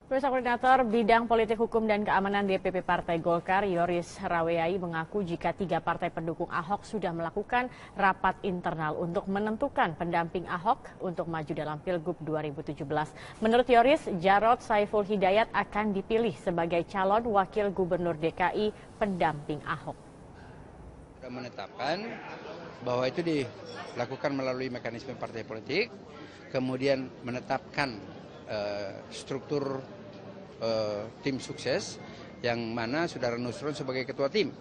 Pemirsa, Koordinator Bidang Politik Hukum dan Keamanan DPP Partai Golkar, Yoris Raweai, mengaku jika 3 partai pendukung Ahok sudah melakukan rapat internal untuk menentukan pendamping Ahok untuk maju dalam Pilgub 2017. Menurut Yoris, Jarod Saiful Hidayat akan dipilih sebagai calon wakil gubernur DKI pendamping Ahok. Sudah menetapkan bahwa itu dilakukan melalui mekanisme partai politik, kemudian menetapkan struktur tim sukses yang mana Saudara Nusron sebagai ketua tim.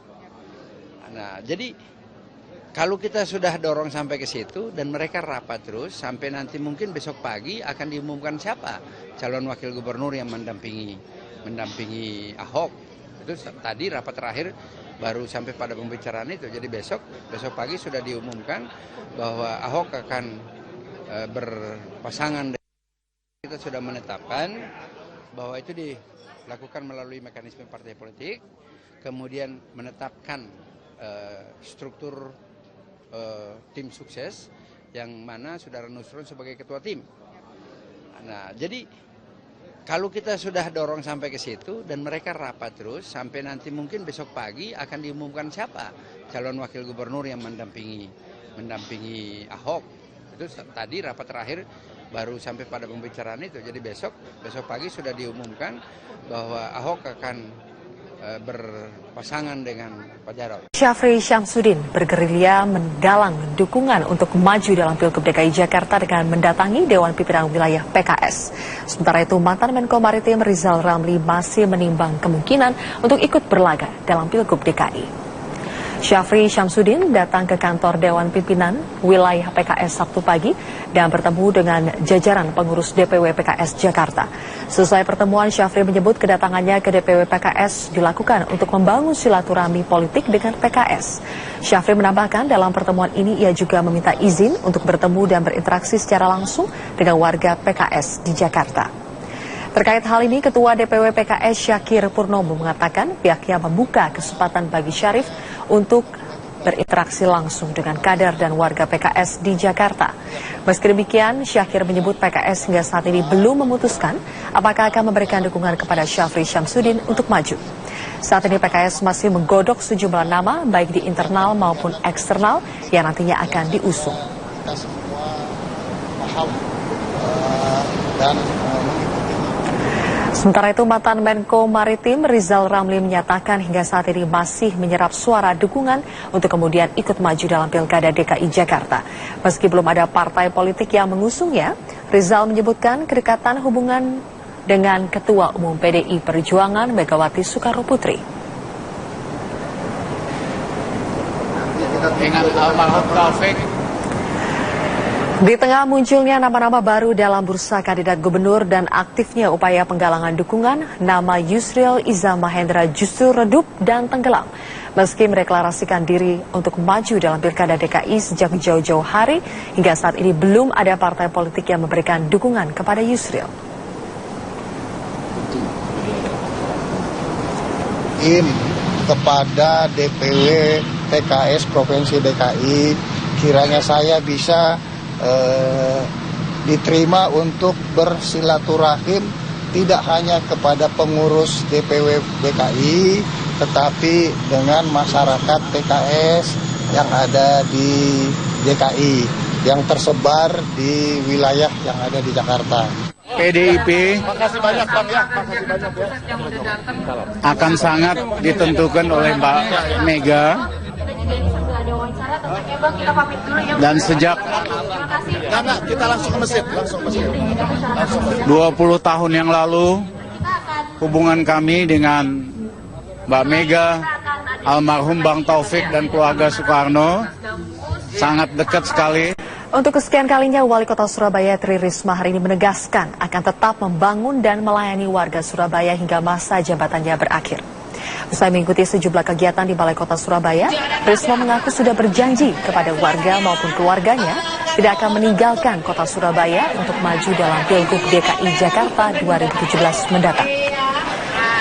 Nah, jadi kalau kita sudah dorong sampai ke situ dan mereka rapat terus sampai nanti mungkin besok pagi akan diumumkan siapa calon wakil gubernur yang mendampingi Ahok. Itu tadi rapat terakhir baru sampai pada pembicaraan itu. Jadi besok pagi sudah diumumkan bahwa Ahok akan berpasangan. Kita sudah menetapkan bahwa itu dilakukan melalui mekanisme partai politik, kemudian menetapkan struktur tim sukses yang mana Saudara Nusron sebagai ketua tim. Nah, jadi kalau kita sudah dorong sampai ke situ dan mereka rapat terus sampai nanti mungkin besok pagi akan diumumkan siapa calon wakil gubernur yang mendampingi Ahok. Itu tadi rapat terakhir baru sampai pada pembicaraan itu. Jadi besok pagi sudah diumumkan bahwa Ahok akan berpasangan dengan Pak Jarod. Syafri Syamsuddin bergerilya menggalang dukungan untuk maju dalam Pilgub DKI Jakarta dengan mendatangi Dewan Pimpinan Wilayah PKS. Sementara itu, mantan Menko Maritim Rizal Ramli masih menimbang kemungkinan untuk ikut berlaga dalam Pilgub DKI. Syafri Syamsuddin datang ke kantor Dewan Pimpinan Wilayah PKS Sabtu pagi dan bertemu dengan jajaran pengurus DPW PKS Jakarta. Selesai pertemuan, Syafri menyebut kedatangannya ke DPW PKS dilakukan untuk membangun silaturahmi politik dengan PKS. Syafri menambahkan dalam pertemuan ini ia juga meminta izin untuk bertemu dan berinteraksi secara langsung dengan warga PKS di Jakarta. Terkait hal ini, Ketua DPW PKS Syakir Purnomo mengatakan pihaknya membuka kesempatan bagi Syarif untuk berinteraksi langsung dengan kader dan warga PKS di Jakarta. Meski demikian, Syakir menyebut PKS hingga saat ini belum memutuskan apakah akan memberikan dukungan kepada Syafri Syamsuddin untuk maju. Saat ini PKS masih menggodok sejumlah nama baik di internal maupun eksternal yang nantinya akan diusung. Kita semua paham dan Sementara itu, mantan Menko Maritim Rizal Ramli menyatakan hingga saat ini masih menyerap suara dukungan untuk kemudian ikut maju dalam Pilkada DKI Jakarta. Meski belum ada partai politik yang mengusungnya, Rizal menyebutkan kedekatan hubungan dengan Ketua Umum PDI Perjuangan Megawati Soekarnoputri. Dengan almarhum Taufik. Di tengah munculnya nama-nama baru dalam bursa kandidat gubernur dan aktifnya upaya penggalangan dukungan, nama Yusril Iza Mahendra justru redup dan tenggelam. Meski mendeklarasikan diri untuk maju dalam Pilkada DKI sejak jauh-jauh hari, hingga saat ini belum ada partai politik yang memberikan dukungan kepada Yusril. Kepada DPW PKS Provinsi DKI, kiranya saya bisa diterima untuk bersilaturahim tidak hanya kepada pengurus DPW DKI, tetapi dengan masyarakat PKS yang ada di DKI yang tersebar di wilayah yang ada di Jakarta. PDIP akan sangat ditentukan oleh Mbak Mega. Dan sejak 20 tahun yang lalu, hubungan kami dengan Mbak Mega, almarhum Bang Taufik dan keluarga Soekarno sangat dekat sekali. Untuk kesekian kalinya, Wali Kota Surabaya Tri Risma hari ini menegaskan akan tetap membangun dan melayani warga Surabaya hingga masa jabatannya berakhir. Usai mengikuti sejumlah kegiatan di Balai Kota Surabaya, Risma mengaku sudah berjanji kepada warga maupun keluarganya tidak akan meninggalkan Kota Surabaya untuk maju dalam Pilgub DKI Jakarta 2017 mendatang.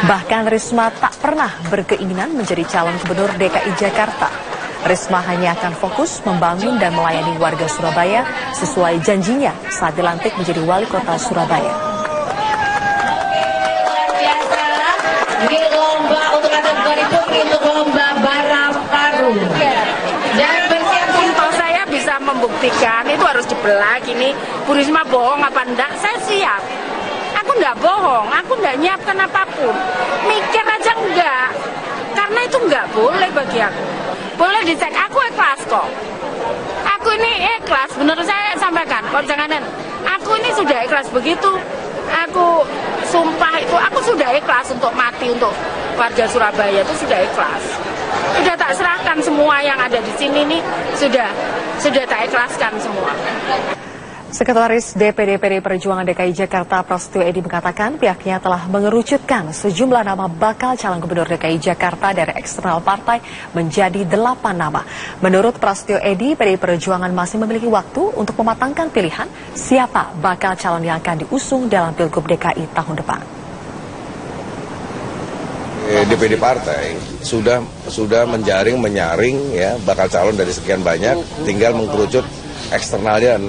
Bahkan Risma tak pernah berkeinginan menjadi calon gubernur DKI Jakarta. Risma hanya akan fokus membangun dan melayani warga Surabaya sesuai janjinya saat dilantik menjadi Wali Kota Surabaya. dibuktikan, itu harus dibelah gini. Bu Risma bohong apa enggak? Saya siap. Aku enggak bohong, aku enggak nyiapkan apapun. Mikir aja enggak. Karena itu enggak boleh bagi aku. Boleh dicek, aku ikhlas kok. Aku ini ikhlas, bener saya sampaikan. Kok janganan, aku ini sudah ikhlas begitu. Aku sumpah itu, aku sudah ikhlas untuk mati untuk warga Surabaya itu sudah ikhlas. Sudah tak serahkan semua yang ada di sini nih, sudah tak ikhlaskan semua. Sekretaris DPD PDI Perjuangan DKI Jakarta Prasetyo Edy mengatakan pihaknya telah mengerucutkan sejumlah nama bakal calon gubernur DKI Jakarta dari eksternal partai menjadi 8 nama. Menurut Prasetyo Edy, PDI Perjuangan masih memiliki waktu untuk mematangkan pilihan siapa bakal calon yang akan diusung dalam Pilgub DKI tahun depan. DPD partai sudah menyaring ya bakal calon dari sekian banyak, tinggal mengkerucut eksternalnya 6.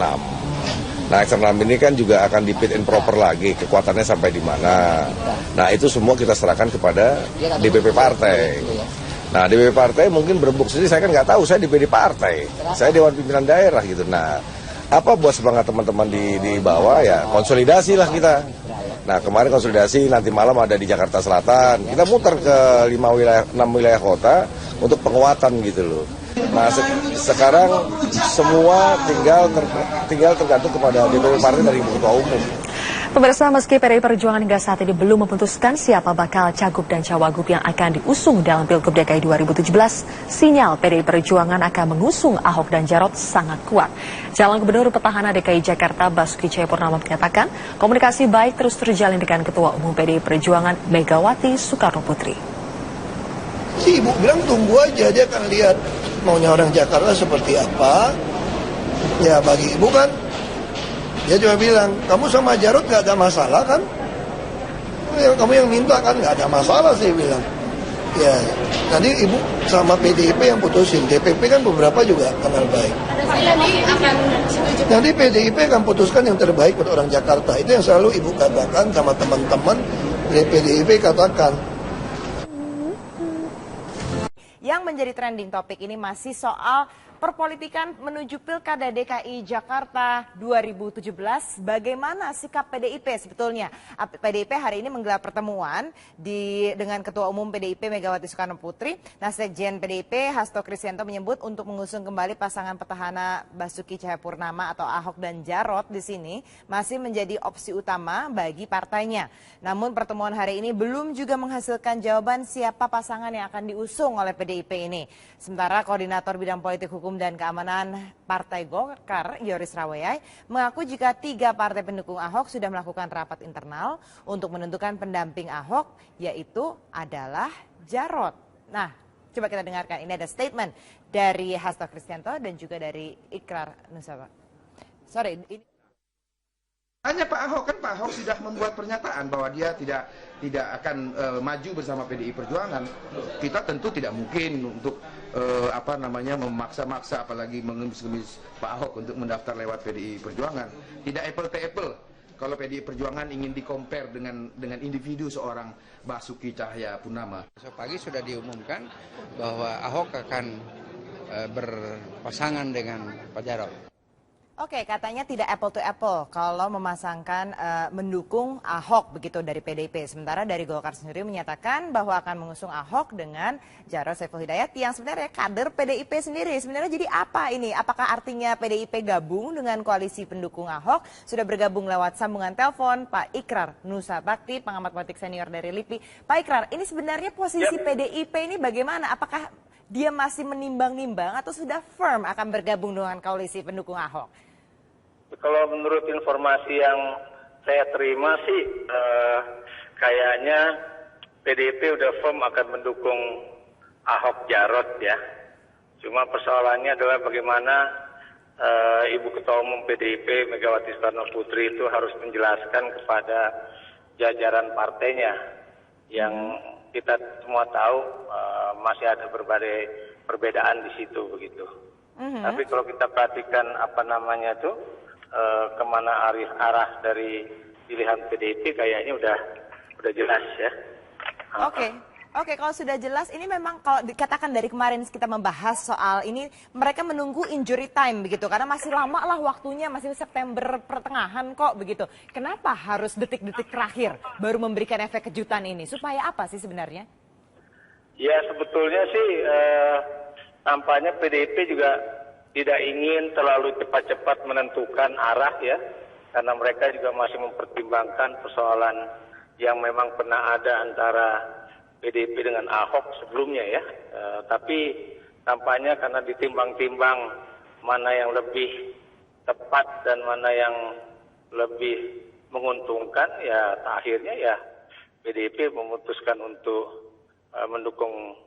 Nah, eksternal ini kan juga akan di fit and proper lagi, kekuatannya sampai di mana. Nah, itu semua kita serahkan kepada DPP partai. Nah, DPP partai mungkin berembuk sendiri, saya kan nggak tahu, saya DPD partai, saya Dewan Pimpinan Daerah gitu. Nah, apa buat semangat teman-teman di bawah ya, konsolidasi lah kita. Nah, kemarin konsolidasi, nanti malam ada di Jakarta Selatan, kita muter ke 6 wilayah kota untuk penguatan gitu loh. Nah, sekarang semua tinggal tergantung kepada DPP partai dari Ketua Umum. Pemirsa, meski PDI Perjuangan hingga saat ini belum memutuskan siapa bakal cagup dan cawagup yang akan diusung dalam Pilgub DKI 2017, sinyal PDI Perjuangan akan mengusung Ahok dan Jarot sangat kuat. Calon Gubernur Petahana DKI Jakarta Basuki Cahayapurnama menyatakan komunikasi baik terus terjalin dengan Ketua Umum PDI Perjuangan Megawati Soekarnoputri. Si ibu bilang tunggu aja, dia akan lihat maunya orang Jakarta seperti apa. Ya bagi ibu kan, dia cuma bilang, kamu sama Jarot gak ada masalah kan? Ya, kamu yang minta kan gak ada masalah sih bilang. Ya, nanti ibu sama PDIP yang putusin. DPP kan beberapa juga kenal baik. Nanti PDIP akan putuskan yang terbaik buat orang Jakarta. Itu yang selalu ibu katakan sama teman-teman dari PDIP katakan. Yang menjadi trending topik ini masih soal perpolitikan menuju Pilkada DKI Jakarta 2017. Bagaimana sikap PDIP sebetulnya? PDIP hari ini menggelar pertemuan dengan Ketua Umum PDIP Megawati Soekarnoputri. Nah, Sekjen PDIP Hasto Kristianto menyebut untuk mengusung kembali pasangan petahana Basuki Cahayapurnama atau Ahok dan Jarot di sini masih menjadi opsi utama bagi partainya. Namun pertemuan hari ini belum juga menghasilkan jawaban siapa pasangan yang akan diusung oleh PDIP ini. Sementara Koordinator Bidang Politik Hukum dan Keamanan Partai Golkar, Yoris Raweyai, mengaku jika 3 partai pendukung Ahok sudah melakukan rapat internal untuk menentukan pendamping Ahok, yaitu adalah Jarot. Nah, coba kita dengarkan. Ini ada statement dari Hasto Kristianto dan juga dari Ikrar Nusaba. Hanya Pak Ahok, kan Pak Ahok sudah membuat pernyataan bahwa dia tidak akan maju bersama PDI Perjuangan. Kita tentu tidak mungkin untuk memaksa-maksa, apalagi mengemis-ngemis Pak Ahok untuk mendaftar lewat PDI Perjuangan. Tidak apple to apple kalau PDI Perjuangan ingin di-compare dengan individu seorang Basuki Cahayapurnama. Besok pagi sudah diumumkan bahwa Ahok akan berpasangan dengan Pak Jarot. Oke, katanya tidak apple to apple kalau memasangkan mendukung Ahok begitu dari PDIP. Sementara dari Golkar sendiri menyatakan bahwa akan mengusung Ahok dengan Jarod Saiful Hidayat yang sebenarnya kader PDIP sendiri. Sebenarnya jadi apa ini? Apakah artinya PDIP gabung dengan koalisi pendukung Ahok? Sudah bergabung lewat sambungan telepon Pak Ikrar Nusabakti, pengamat politik senior dari LIPI. Pak Ikrar, ini sebenarnya posisi PDIP ini bagaimana? Apakah dia masih menimbang-nimbang atau sudah firm akan bergabung dengan koalisi pendukung Ahok? Kalau menurut informasi yang saya terima sih, kayaknya PDIP udah firm akan mendukung Ahok Jarot ya. Cuma persoalannya adalah bagaimana Ibu Ketua Umum PDIP Megawati Soekarnoputri itu harus menjelaskan kepada jajaran partainya yang kita semua tahu masih ada berbagai perbedaan di situ begitu. Tapi kalau kita perhatikan kemana arah dari pilihan PDIP kayaknya udah jelas ya. Oke. Oke, kalau sudah jelas, ini memang kalau dikatakan dari kemarin kita membahas soal ini, mereka menunggu injury time begitu, karena masih lama lah waktunya, masih September pertengahan kok begitu. Kenapa harus detik-detik terakhir baru memberikan efek kejutan ini? Supaya apa sih sebenarnya? Ya sebetulnya sih tampaknya PDIP juga tidak ingin terlalu cepat-cepat menentukan arah ya, karena mereka juga masih mempertimbangkan persoalan yang memang pernah ada antara PDIP dengan Ahok sebelumnya ya, tapi tampaknya karena ditimbang-timbang mana yang lebih tepat dan mana yang lebih menguntungkan, ya akhirnya ya PDIP memutuskan untuk mendukung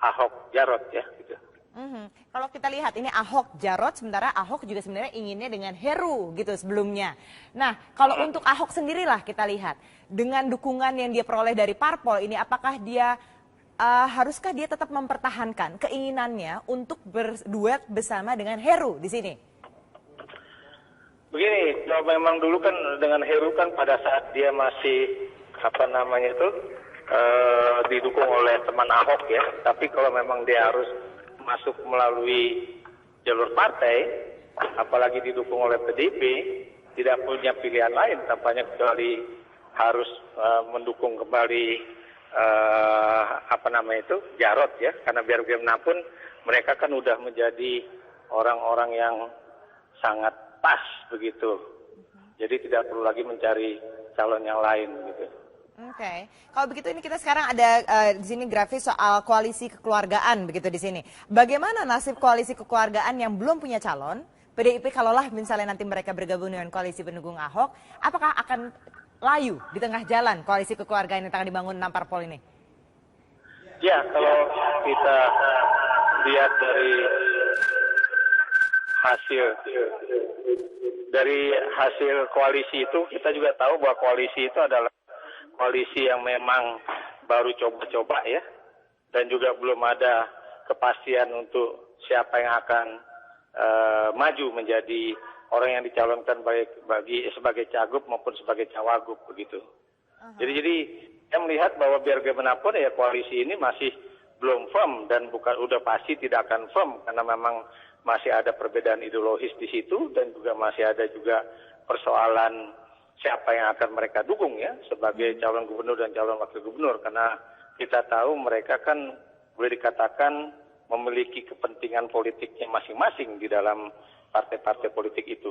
Ahok Jarot ya. Gitu. Kalau kita lihat ini Ahok Jarot, sementara Ahok juga sebenarnya inginnya dengan Heru gitu sebelumnya. Nah, kalau untuk Ahok sendirilah kita lihat dengan dukungan yang dia peroleh dari parpol ini, apakah dia haruskah dia tetap mempertahankan keinginannya untuk berduet bersama dengan Heru di sini? Begini, kalau memang dulu kan dengan Heru kan pada saat dia masih didukung oleh teman Ahok ya, tapi kalau memang dia harus masuk melalui jalur partai, apalagi didukung oleh PDIP, tidak punya pilihan lain tampaknya kecuali harus mendukung kembali Jarot ya, karena biar bagaimanapun mereka kan udah menjadi orang-orang yang sangat pas begitu, jadi tidak perlu lagi mencari calon yang lain gitu. Oke, kalau begitu ini kita sekarang ada di sini grafis soal koalisi kekeluargaan begitu di sini. Bagaimana nasib koalisi kekeluargaan yang belum punya calon? PDIP kalaulah misalnya nanti mereka bergabung dengan koalisi pendukung Ahok, apakah akan layu di tengah jalan koalisi kekeluargaan yang tengah dibangun 6 parpol ini? Ya, kalau kita lihat dari hasil koalisi itu, kita juga tahu bahwa koalisi itu adalah koalisi yang memang baru coba-coba ya, dan juga belum ada kepastian untuk siapa yang akan maju menjadi orang yang dicalonkan baik sebagai cagup maupun sebagai cawagup begitu. Jadi saya melihat bahwa biar bagaimanapun ya koalisi ini masih belum firm dan udah pasti tidak akan firm karena memang masih ada perbedaan ideologis di situ dan juga masih ada juga persoalan siapa yang akan mereka dukung ya sebagai calon gubernur dan calon wakil gubernur, karena kita tahu mereka kan boleh dikatakan memiliki kepentingan politiknya masing-masing di dalam partai-partai politik itu.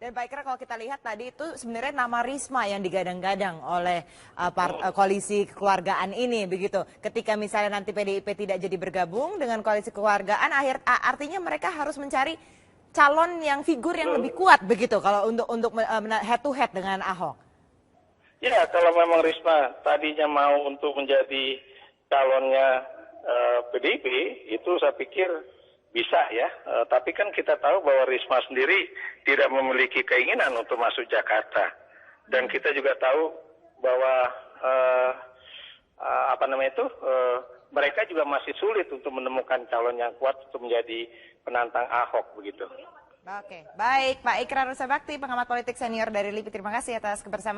Dan Pak Ikrar, kalau kita lihat tadi itu sebenarnya nama Risma yang digadang-gadang oleh koalisi kekeluargaan ini begitu. Ketika misalnya nanti PDIP tidak jadi bergabung dengan koalisi kekeluargaan, artinya mereka harus mencari calon yang figur yang lebih kuat begitu kalau untuk head to head dengan Ahok. Ya, kalau memang Risma tadinya mau untuk menjadi calonnya PDIP, itu saya pikir bisa ya. Tapi kan kita tahu bahwa Risma sendiri tidak memiliki keinginan untuk masuk Jakarta. Dan kita juga tahu bahwa mereka juga masih sulit untuk menemukan calon yang kuat untuk menjadi penantang Ahok begitu. Oke, baik Pak Ikrar Nusa Bakti, pengamat politik senior dari LIPI. Terima kasih atas kebersamaan.